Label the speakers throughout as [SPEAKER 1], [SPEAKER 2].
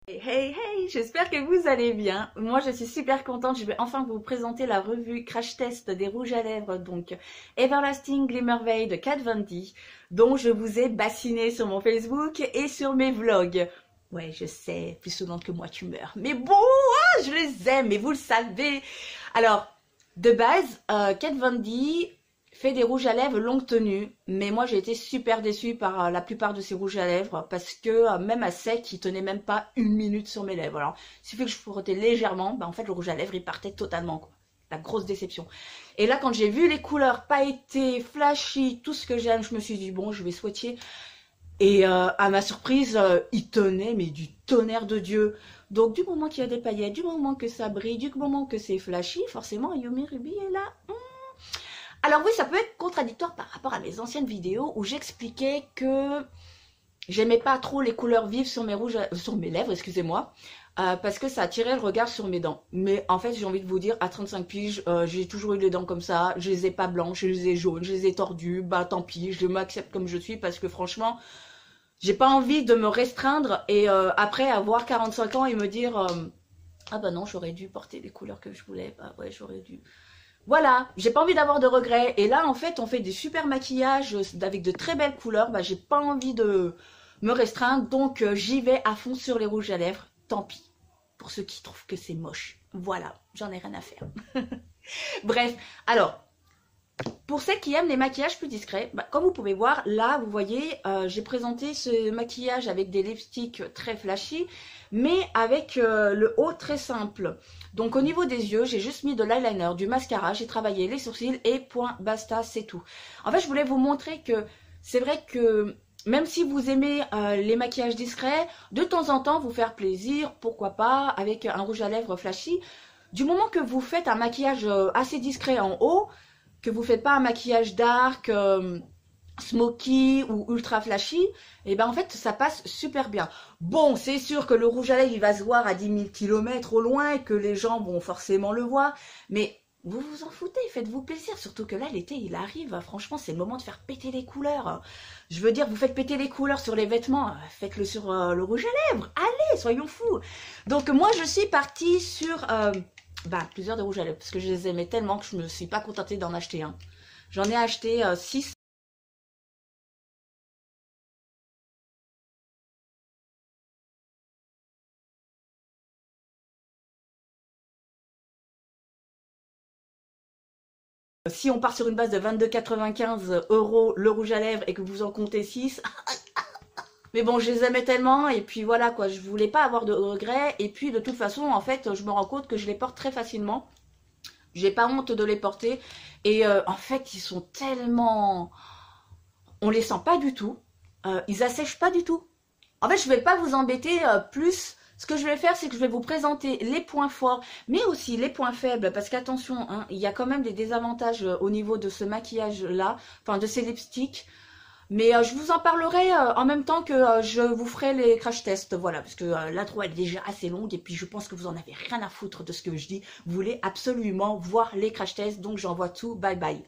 [SPEAKER 1] Hey hey, j'espère que vous allez bien. Moi je suis super contente, je vais enfin vous présenter la revue crash test des rouges à lèvres, donc Everlasting Glimmer Veil de Kat Von D, dont je vous ai bassiné sur mon Facebook et sur mes vlogs. Ouais, je sais, plus souvent que moi tu meurs. Mais bon, je les aime, et vous le savez. Alors, de base, Kat Von D fait des rouges à lèvres longue tenue, mais moi j'ai été super déçue par la plupart de ces rouges à lèvres parce que même à sec, ils tenaient même pas une minute sur mes lèvres. Alors, il suffit que je frottais légèrement, en fait le rouge à lèvres il partait totalement, quoi. La grosse déception. Et là, quand j'ai vu les couleurs pailletées, flashy, tout ce que j'aime, je me suis dit bon, je vais swatcher. Et à ma surprise, il tenait, mais du tonnerre de Dieu. Donc du moment qu'il y a des paillettes, du moment que ça brille, du moment que c'est flashy, forcément Yumi Ruby est là. Alors oui, ça peut être contradictoire par rapport à mes anciennes vidéos où j'expliquais que j'aimais pas trop les couleurs vives sur mes lèvres, excusez-moi, parce que ça attirait le regard sur mes dents. Mais en fait, j'ai envie de vous dire, à 35 piges, j'ai toujours eu les dents comme ça, je les ai pas blanches, je les ai jaunes, je les ai tordues, bah tant pis, je m'accepte comme je suis parce que franchement, j'ai pas envie de me restreindre et après avoir 45 ans et me dire ah bah non, j'aurais dû porter les couleurs que je voulais, bah ouais, j'aurais dû. Voilà, j'ai pas envie d'avoir de regrets. Et là, en fait, on fait des super maquillages avec de très belles couleurs. Bah, j'ai pas envie de me restreindre, donc j'y vais à fond sur les rouges à lèvres. Tant pis, pour ceux qui trouvent que c'est moche. Voilà, j'en ai rien à faire. Bref, alors, pour celles qui aiment les maquillages plus discrets, bah, comme vous pouvez voir, là, vous voyez, j'ai présenté ce maquillage avec des lipsticks très flashy, mais avec le haut très simple. Donc au niveau des yeux, j'ai juste mis de l'eyeliner, du mascara, j'ai travaillé les sourcils et point, basta, c'est tout. En fait, je voulais vous montrer que c'est vrai que même si vous aimez les maquillages discrets, de temps en temps, vous faire plaisir, pourquoi pas, avec un rouge à lèvres flashy. Du moment que vous faites un maquillage assez discret en haut, que vous faites pas un maquillage dark, smoky ou ultra flashy, et ben en fait ça passe super bien. Bon, c'est sûr que le rouge à lèvres il va se voir à 10 000 km au loin et que les gens vont forcément le voir, mais vous vous en foutez, faites-vous plaisir, surtout que là l'été il arrive, franchement c'est le moment de faire péter les couleurs. Je veux dire, vous faites péter les couleurs sur les vêtements, faites-le sur le rouge à lèvres, allez, soyons fous. Donc moi je suis partie sur plusieurs de rouges à lèvres, parce que je les aimais tellement que je me suis pas contentée d'en acheter un. J'en ai acheté 6. Si on part sur une base de 22,95 € le rouge à lèvres et que vous en comptez 6, mais bon, je les aimais tellement et puis voilà quoi, je voulais pas avoir de regrets et puis de toute façon, en fait, je me rends compte que je les porte très facilement. J'ai pas honte de les porter et en fait, ils sont tellement... On les sent pas du tout, ils assèchent pas du tout. En fait, je vais pas vous embêter plus. Ce que je vais faire, c'est que je vais vous présenter les points forts, mais aussi les points faibles, parce qu'attention, hein, il y a quand même des désavantages au niveau de ce maquillage-là, enfin de ces lipsticks. Mais je vous en parlerai en même temps que je vous ferai les crash tests, voilà, parce que l'intro est déjà assez longue, et puis je pense que vous en avez rien à foutre de ce que je dis. Vous voulez absolument voir les crash tests, donc j'envoie tout, bye bye.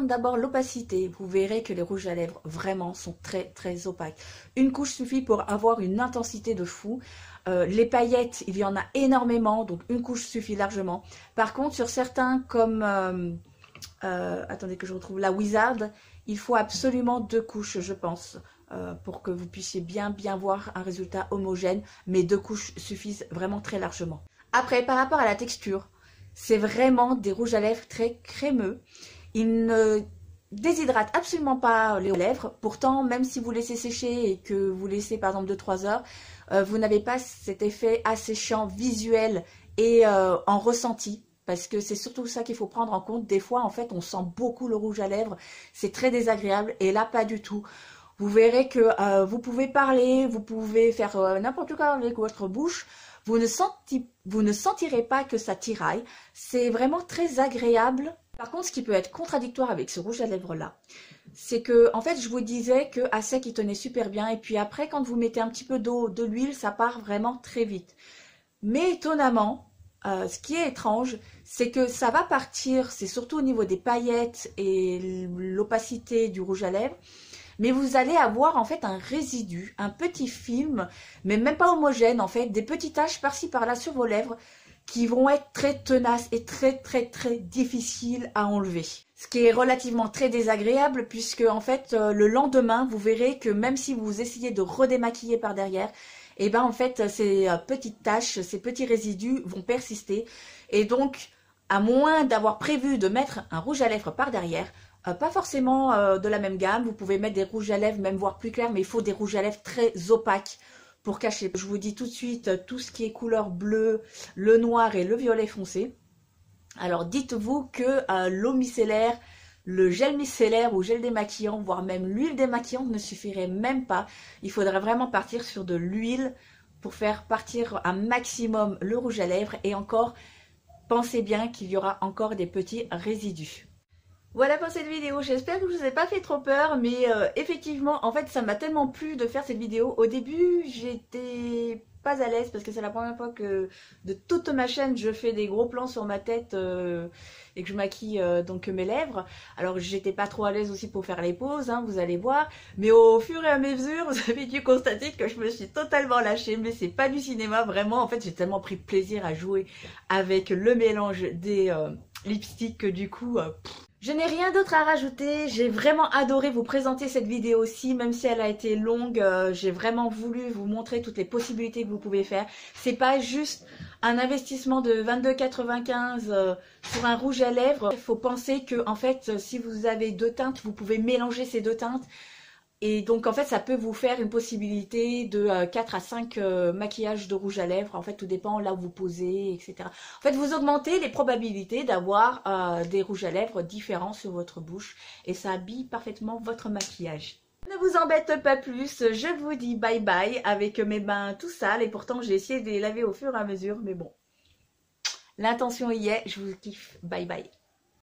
[SPEAKER 1] concerne d'abord l'opacité, vous verrez que les rouges à lèvres vraiment sont très opaques. Une couche suffit pour avoir une intensité de fou. Les paillettes, il y en a énormément, donc une couche suffit largement. Par contre, sur certains comme, attendez que je retrouve la Wizard, il faut absolument 2 couches, je pense, pour que vous puissiez bien voir un résultat homogène, mais 2 couches suffisent vraiment très largement. Après, par rapport à la texture, c'est vraiment des rouges à lèvres très crémeux. Ils ne déshydratent absolument pas les lèvres. Pourtant, même si vous laissez sécher et que vous laissez par exemple 2-3 heures, vous n'avez pas cet effet asséchant visuel et en ressenti. Parce que c'est surtout ça qu'il faut prendre en compte. Des fois, en fait, on sent beaucoup le rouge à lèvres. C'est très désagréable. Et là, pas du tout. Vous verrez que vous pouvez parler, vous pouvez faire n'importe quoi avec votre bouche. Vous ne sentirez pas que ça tiraille. C'est vraiment très agréable. Par contre, ce qui peut être contradictoire avec ce rouge à lèvres là, c'est que, en fait, je vous disais qu'à sec, il tenait super bien. Et puis après, quand vous mettez un petit peu d'eau, de l'huile, ça part vraiment très vite. Mais étonnamment, ce qui est étrange, c'est que ça va partir, c'est surtout au niveau des paillettes et l'opacité du rouge à lèvres. Mais vous allez avoir en fait un résidu, un petit film, mais même pas homogène en fait, des petites taches par-ci par-là sur vos lèvres qui vont être très tenaces et très difficiles à enlever. Ce qui est relativement très désagréable puisque en fait le lendemain vous verrez que même si vous essayez de redémaquiller par derrière, et ben en fait ces petites taches, ces petits résidus vont persister et donc à moins d'avoir prévu de mettre un rouge à lèvres par derrière, pas forcément de la même gamme, vous pouvez mettre des rouges à lèvres, même voire plus clairs, mais il faut des rouges à lèvres très opaques pour cacher. Je vous dis tout de suite, tout ce qui est couleur bleue, le noir et le violet foncé. Alors dites-vous que l'eau micellaire, le gel micellaire ou gel démaquillant, voire même l'huile démaquillante ne suffirait même pas. Il faudrait vraiment partir sur de l'huile pour faire partir un maximum le rouge à lèvres et encore, pensez bien qu'il y aura encore des petits résidus. Voilà pour cette vidéo, j'espère que je vous ai pas fait trop peur, mais effectivement, en fait, ça m'a tellement plu de faire cette vidéo. Au début, j'étais pas à l'aise parce que c'est la première fois que de toute ma chaîne, je fais des gros plans sur ma tête et que je maquille donc mes lèvres. Alors, j'étais pas trop à l'aise aussi pour faire les pauses, hein, vous allez voir. Mais au fur et à mesure, vous avez dû constater que je me suis totalement lâchée, mais c'est pas du cinéma, vraiment. En fait, j'ai tellement pris plaisir à jouer avec le mélange des lipsticks que du coup... Je n'ai rien d'autre à rajouter, j'ai vraiment adoré vous présenter cette vidéo-ci, même si elle a été longue, j'ai vraiment voulu vous montrer toutes les possibilités que vous pouvez faire. C'est pas juste un investissement de 22,95 sur un rouge à lèvres. Il faut penser que en fait, si vous avez 2 teintes, vous pouvez mélanger ces 2 teintes. Et donc en fait ça peut vous faire une possibilité de 4 à 5 maquillages de rouge à lèvres. En fait tout dépend là où vous posez, etc. En fait vous augmentez les probabilités d'avoir des rouges à lèvres différents sur votre bouche. Et ça habille parfaitement votre maquillage. Ne vous embête pas plus, je vous dis bye bye avec mes mains tout sales. Et pourtant j'ai essayé de les laver au fur et à mesure. Mais bon, l'intention y est, je vous kiffe, bye bye.